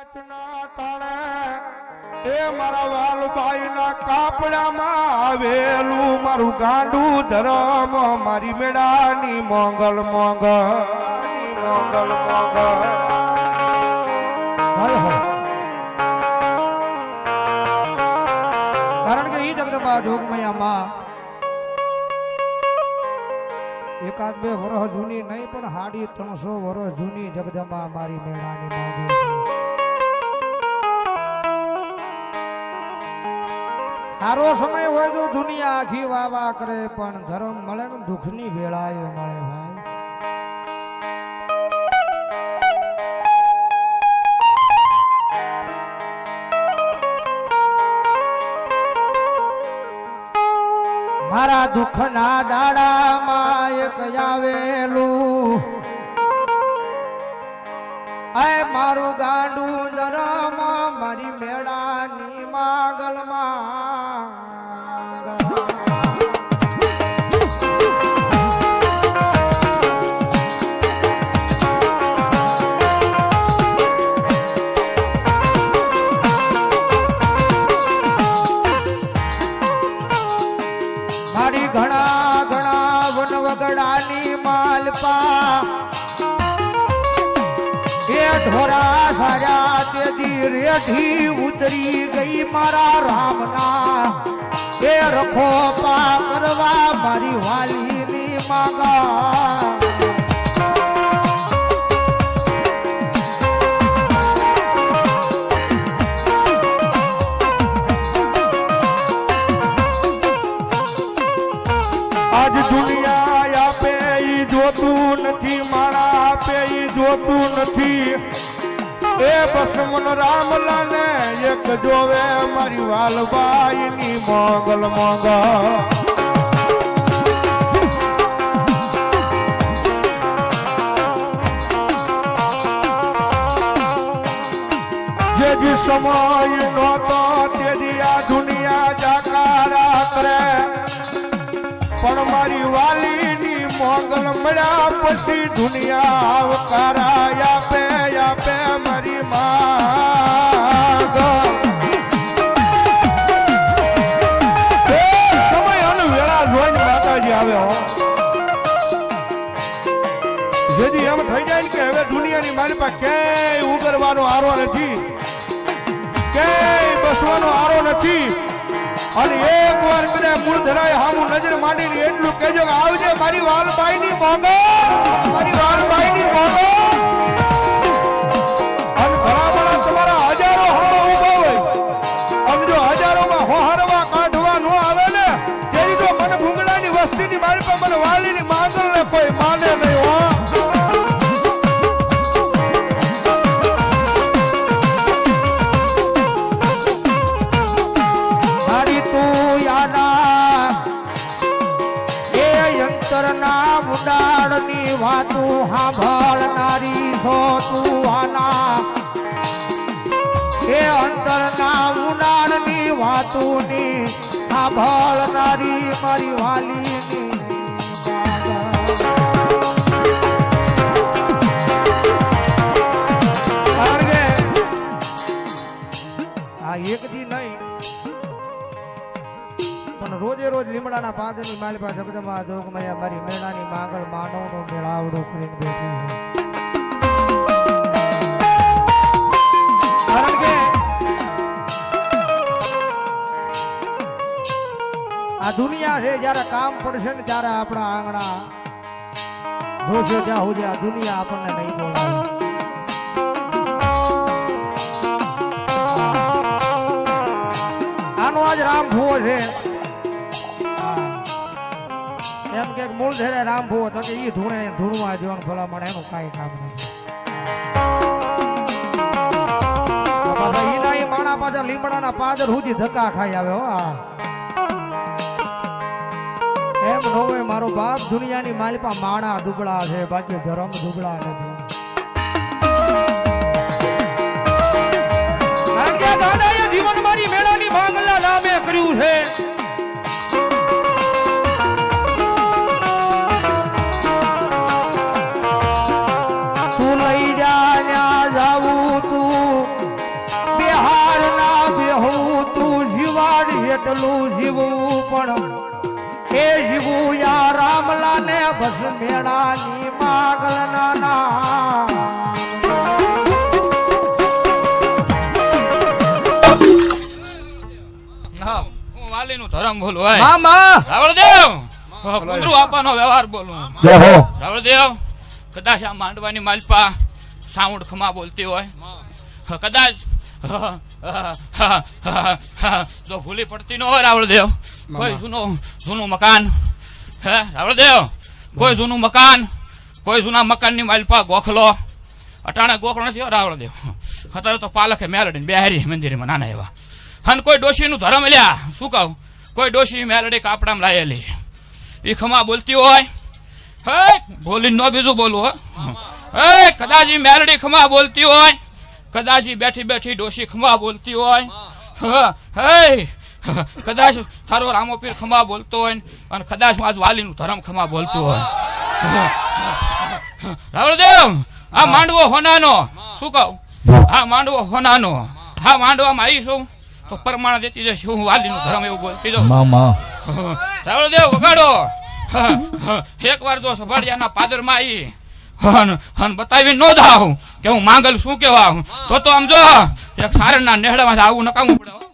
રાતના તાણે એ મારા વાલભાઈ ના કાપડામાં આવેલું મારું ગાંડું ધરમ મારી મેળાની મોંગલ મોંગલ મોંગલ મોંગલ કારણ કે ઈ જગદંબા જોગમયામાં એકાદ બે વર્ષ જૂની નહીં પણ 350 વર્ષ જૂની જગદંબા મારી મેળાની માંગુ છે. સારો સમય હોય તો દુનિયા આખી વાવા કરે પણ ધર્મ મળે ને દુઃખની વેળાએ મળે ભાઈ. મારા દુઃખના દાડામાં એક આવેલું આય મારું ગાંડું ધરમ મારી મેળાની માગલમાં મારી ઘણા ઘણા વનવગડાની માલપા એ ઢોરા સારા તેદી રેઠી ઉતરી ગઈ મારા રામના એ રખો પા કરવા મારી વાલીની માગા આજ દુનિયા આપે ઈ જોતું નથી માણા આપે ઈ જોતું નથી એ બસમન રામલા ને એક જોવે મારી વાલબાઈ ની મોગલ મોગલ જેજી સમય નહોતો તેજી આ દુનિયા જાકારા કરે પણ મારી વાલીની મોગલ મળ્યા પછી દુનિયા આવકારા આપે આપે મારી માગ એ સમય અને વેળા જોઈને માતાજી આવે હો જેથી એમ થઈ જાય ને કે હવે દુનિયાની મારી પાસે ક્યાંય ઉગરવાનો આરો નથી ક્યાંય બસવાનો આરો નથી અને એક વાર મને મૂળ ધરાય હામું નજર માંડીને એટલું કહેજો કે આવજે મારી વાલબાઈ ની મોગલ મારી વાલબાઈ ની મોગલ અને ભલામણા તમારા હજારો હામો ઉભો હોય અને જો હજારોમાં હોહરવા કાઢવા નો આવે ને તેની તો મને ભૂંગળાની વસ્તીની મારી પર મને વાલીની માંગલ ને કોઈ માને નહીં હો ઉડાડની વાતું સાંભળનારી છો તું આના એ અંતરના ઉડાડની વાતુની સાંભળનારી મારી વાલીની કારણ કે આ એક દી નહીં રોજે રોજ લીમડાના પાદરની માલપા જગદંબા જોગમયા મારી મેળાની માંગલ માનવનું મેળાવડું કરીને બેઠી કારણ કે આ દુનિયા છે જયારે કામ પડશે ને ત્યારે આપણા આંગણા જોશે ત્યાં સુધી આ દુનિયા આપણને નહીં બોલાવે આનો આજ રામ ભૂવો છે એમ કે મૂળ ધેરે રામ ભૂવો તો કે ઈ ધૂણે ધૂણવા જવાનું ભલા મળે એનું કાંઈ કામ નથી ઈ માણા પાછા લીમડાના પાદર સુધી ધક્કા ખાઈ આવે હો એમ ન હોય મારો બાપ દુનિયાની માલિપા માણા દુબળા છે બાકી ધર્મ દુબળા નથી કારણ કે દાદાએ જીવન મારી મેળાની માંગલા નામે કર્યું છે તું લઈ જા જાવું તું કેટલું જીવું પણ એ જીવું યા રામલા ને બસ મેળાની માગલ ના હું વાલીનું ધરમ બોલું હોય મામા રાવળદેવ કુંદરું આપવાનો વ્યવહાર બોલું જય હો રાવળદેવ કદાચ આ માંડવાની માલપા સાઉન્ડ ખમા બોલતી હોય કદાચ જો ભૂલી પડતી ન હોય રાવળદેવ કોઈ જૂનું મકાન હે રાવળદેવ કોઈ જૂનું મકાન કોઈ જૂના મકાનની માલપા ગોખલો અટાણે ગોખલો નથી હો રાવળદેવ અત્યારે તો પાલકે મેલડીને બેહારી મંદિરમાં નાના એવા અને કોઈ ડોશીનું ધરમ લ્યા શું કહું કોઈ ડોશી મેલડી કાપડામાં લાયેલી એ ખમા બોલતી હોય હે બોલી ન બીજું બોલું હો હે કદાચ ઈ મેલડી ખમા બોલતી હોય કદાચ ઈ બેઠી બેઠી ડોશી ખમા બોલતી હોય હે કદાચ તારો રામોપીર ખમા બોલતો હોય અને કદાચ આજ વાલીનું ધરમ ખમા બોલતું હોય રાવળદેવ આ માંડવો હોનાનો શું કહું આ માંડવો હોનાનો હા માંડવામાં આવીશું તો પરમાણ દેતી જશે હું વાલીનું ધર્મ એવું બોલતી જાઉં મામા રાવળદેવ વગાડો એક વાર જો સભાડિયાના પાદરમાં આવી બતાવી ન દાવ કે હું માંગલ શું કેવા તો આમ જો એક સારણના નેહડામાં આવું નકામું પડે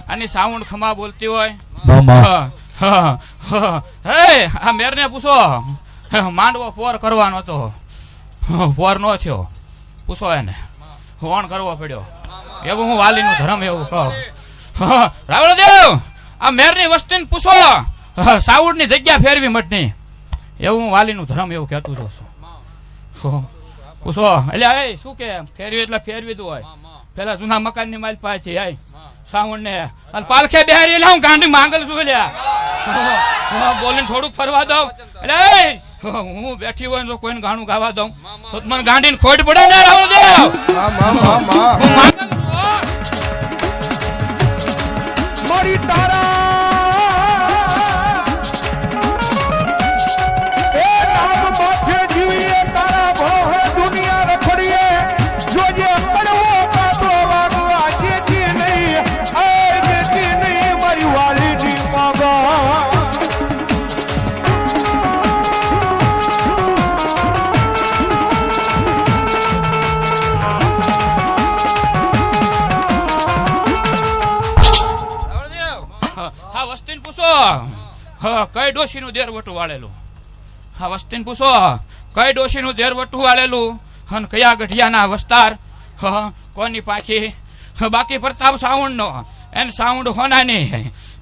આની સાઉન્ડ ખમા બોલતી હોય હે આ મેરને પૂછો માંડવો પોર કરવાનો હતો પોર નો થયો પૂછો એને ફોન કરવો પડ્યો એવું હું વાલીનું ધર્મ એવું કહું રાવળદેવ આ મેરની વસ્તીને પૂછો સાઉન્ડની જગ્યા ફેરવી મટની એવું હું વાલીનું ધર્મ એવું કહેતું છું પૂછો એટલે શું કે ફેરવી એટલે ફેરવી દઉં હોય પેલા જૂના મકાનની માલ પાછી આય સાઉન્ડ ને અને પાલખે બેહારી હું ગાંડી માંગલ છું લ્યા બોલીને થોડુંક ફરવા દઉં એટલે હું બેઠી હોય તો કોઈને ગાણું ગાવા દઉં તો મને ગાંડીને ખોટ પડે ને રાવળદેવ હું માંગલ મારી તારા એ નામ માથે જીવીએ તારા ભોહે દુનિયા રખડીએ જોજે કડવો કાતો વાગવા જેથી નહીં આ જેથી નહીં મારી વાલીની માગા વસ્તીને પૂછો કઈ ડોશીનું દેરવટું વાળેલું હા વસ્તીને પૂછો કઈ ડોશીનું દેરવટું વાળેલું અને કયા ગઢિયાના વસ્તાર કોની પાછી બાકી પ્રતાપ સાઉન્ડ નો એને સાઉન્ડ હોનાની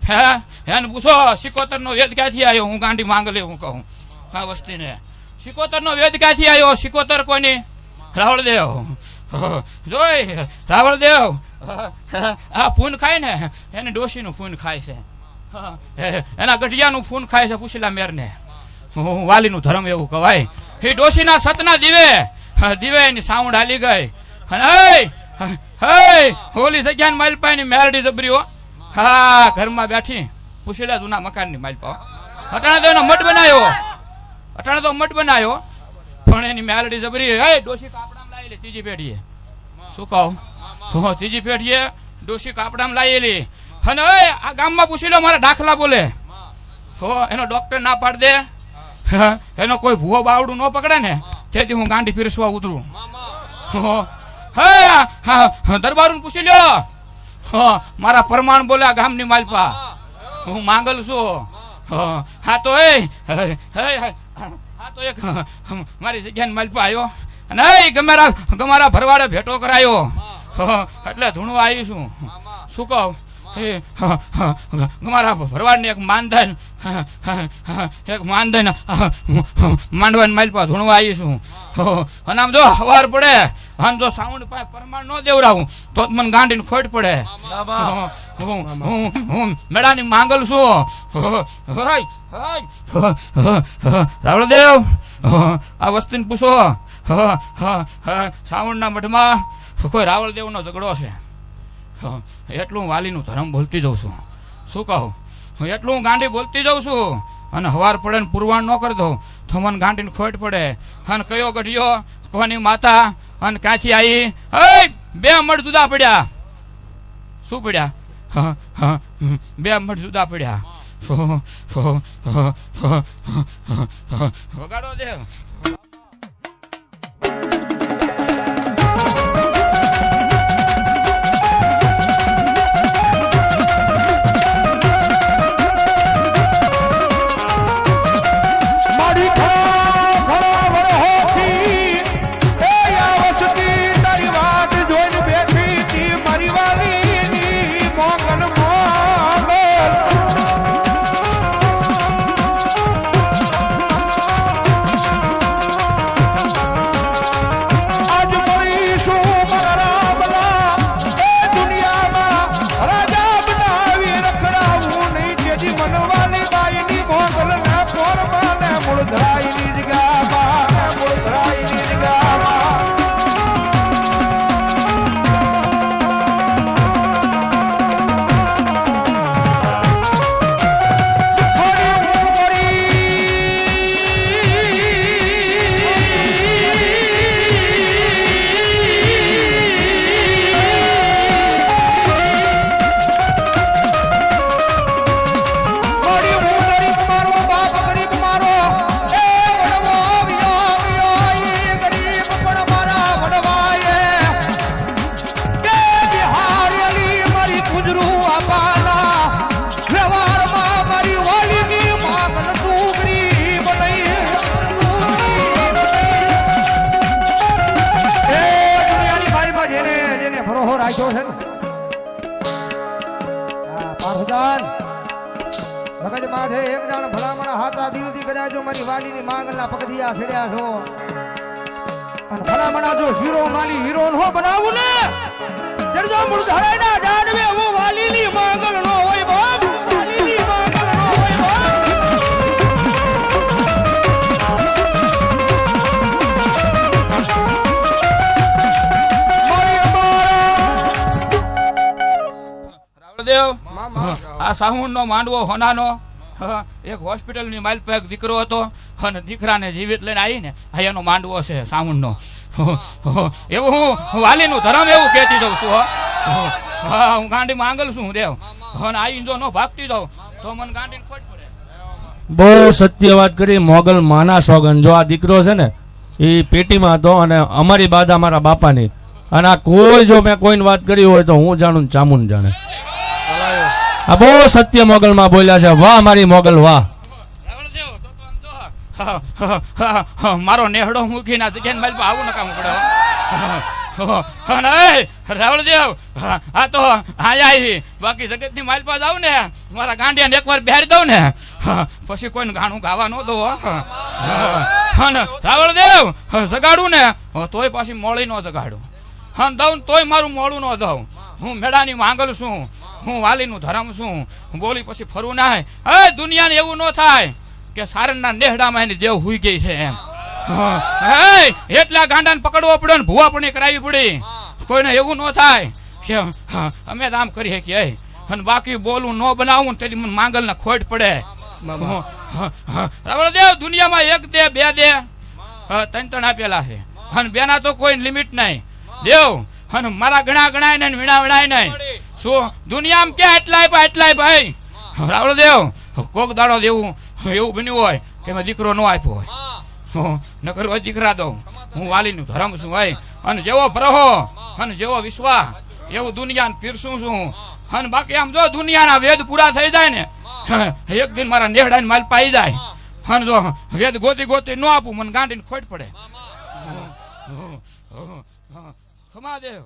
હે એને પૂછો સિકોતર નો વેદ ક્યાંથી આવ્યો હું ગાંડી માંગલે હું કહું હા વસ્તીને સિકોતર નો વેદ ક્યાંથી આવ્યો સિકોતર કોની રાવળદેવ જોઈ રાવળદેવ આ ફૂન ખાય ને એને ડોશીનું ફૂન ખાય છે એના ગઢિયાનું ફૂન ખાય છે પૂછીલા મેરને. હું વાલીનું ધર્મ એવું કવાય. એ ડોશીના સતના દીવે એની સાઉન્ડ હાલી ગઈ. અને હોલી જગ્યા ને માલપા ની મેરડી જબરી હો. હા, ઘરમાં બેઠી પૂછીલા જૂના મકાન ની માલપા. અટાણે તો એનો મઠ બનાવ્યો પણ એની મેલડી જબરી. ડોશી કાપડામાં લાયેલી ત્રીજી પેઢીએ. શું કહું? ત્રીજી પેઢીએ ડોશી કાપડામાં લાયેલી. અને આ ગામમાં પૂછી લો, મારા દાખલા બોલે. એનો ડોક્ટર ના પાડ દે, એનો કોઈ ભૂવો બાવડું ન પકડે ને તેથી હું ગાંડી પીરસવા ઉતરું. દરબારું પૂછી લ્યો, મારા પરમાણ બોલે આ ગામની માલપા. હું માંગલ છું. હા તો એક મારી જગ્યાની માલપા આવ્યો અને ગમારા ભરવાડે ભેટો કરાયો એટલે ધૂણવા આવી છું. શું કહું? મારા ભરવાડ ને એક માનધન માંડવાની માલપા ધૂણવા આવી છું. અને આમ જો હવાર પડે અને જો સાઉન્ડ પાસે પરમાણ ન દેવડાવું તો મને ગાંડીને ખોટ પડે. હું મેળાની માંગલ છું. રાવળદેવ, આ વસ્તીને પૂછો, સાવણ ના મઠમાં કોઈ રાવળદેવ નો ઝઘડો છે. એટલું વાલીનું ધર્મ બોલતી જઉં છું. શું કહું? એટલું ગાંડી બોલતી જઉં છું. અને હવાર પડે ને પુરવાણ ન કરી દઉં તો મને ગાંડીને ખોટ પડે. અને કયો ગઢિયો, કોની માતા અને ક્યાંથી આવી? બે મઠ જુદા પડ્યા. શું પડ્યા? બે મઠ જુદા પડ્યા. વગાડો દેવ. રાખ્યો છે પાર્થદાન મગજ માથે એક જાણ ભલામણા હાથા દિલથી કદાચ જો મારી વાલીની માંગલના પગથિયા છેડ્યા છો અને ભલામણા જો હીરો માલી હીરો નો બનાવું ને જડજો મૂળ ધરાય ના જાડવે હું વાલીની માંગલ નો હોય બાપ વાલીની માંગલ નો હોય બાપ દેવ આ સાહુણ નો માંડવો હોનાનો એક હોસ્પિટલ ની માઇલ પર દીકરો હતો અને દીકરાને જીવિત લઈને આવી ને એનો માંડવો છે સાહુણ નો. એવું હું વાલી નું ધર્મ એવું કહેતી જાઉં છું. હું ગાંડી માંગલ છું દેવ અને આવી જો નો ભાગતી જાઉં તો મને ગાંડી ખોટ પડે. બહુ સત્ય વાત કરી મોગલ માના સોગન. જો આ દીકરો છે ને એ પેટીમાં હતો અને અમારી બાધા મારા બાપાની અને આ કોઈ જો મેં કોઈને વાત કરી હોય તો હું જાણું ને ચામુન જાણે. આ બહુ સત્ય મોગલ માં બોલ્યા છે. વાહ મારી મોગલ વાહ. મારો નેહડો મૂકીને જગ્યાને મારી આવું નકામ પડે. રાવળદેવ આ તો આયા આવી બાકી જગત ની માલ પાસે આવું ને મારા ગાંડિયા ને એકવાર બેહારી દઉં ને પછી કોઈને ગાણું ગાવા ન દો. રાવળદેવ જગાડું ને તોય પાછી મોળી ન જગાડું. દઉં તોય મારું મોડું ન દઉં. હું મેળાની માંગલ છું હું વાલીનું ધર્મ છું બોલી પછી ફરવું ના હે દુનિયાને એવું ન થાય કે સારણના નેહડામાં એની દેવ હુઈ ગઈ છે એમ એટલા ગાંડાને પકડવો પડ્યો ને ભૂવા પણ કરાવી પડી કોઈને એવું ન થાય કે અમે તો આમ કરીએ કે અને બાકી બોલું ન બનાવું ને તેની મને માંગલ ને ખોટ પડે દેવ દુનિયામાં એક દે બે દે ત્રણ આપેલા છે અને બેના તો કોઈ લિમિટ નહીં દેવ અને મારા ગણા ગણાય ને વીણા વીણાય નહીં શું દુનિયામાં ક્યાં એટલાય ભાઈ રાવળ દેવ કોક દાડો દેવું એવું બન્યું હોય કે મેં દીકરો ન આપ્યો હોય નકર હોય દીકરા દઉં હું વાલીનું ધર્મ છું ભાઈ અને જેવો ભરહો અને જેવો વિશ્વાસ એવું દુનિયાને પીરસું છું અને બાકી આમ જો દુનિયાના વેદ પૂરા થઈ જાય ને એક દિન મારા નેહડાને માલ પાઈ જાય અને જો વેદ ગોતી ન આપું મને ગાંઠીને ખોટ પડે ખમા દેવ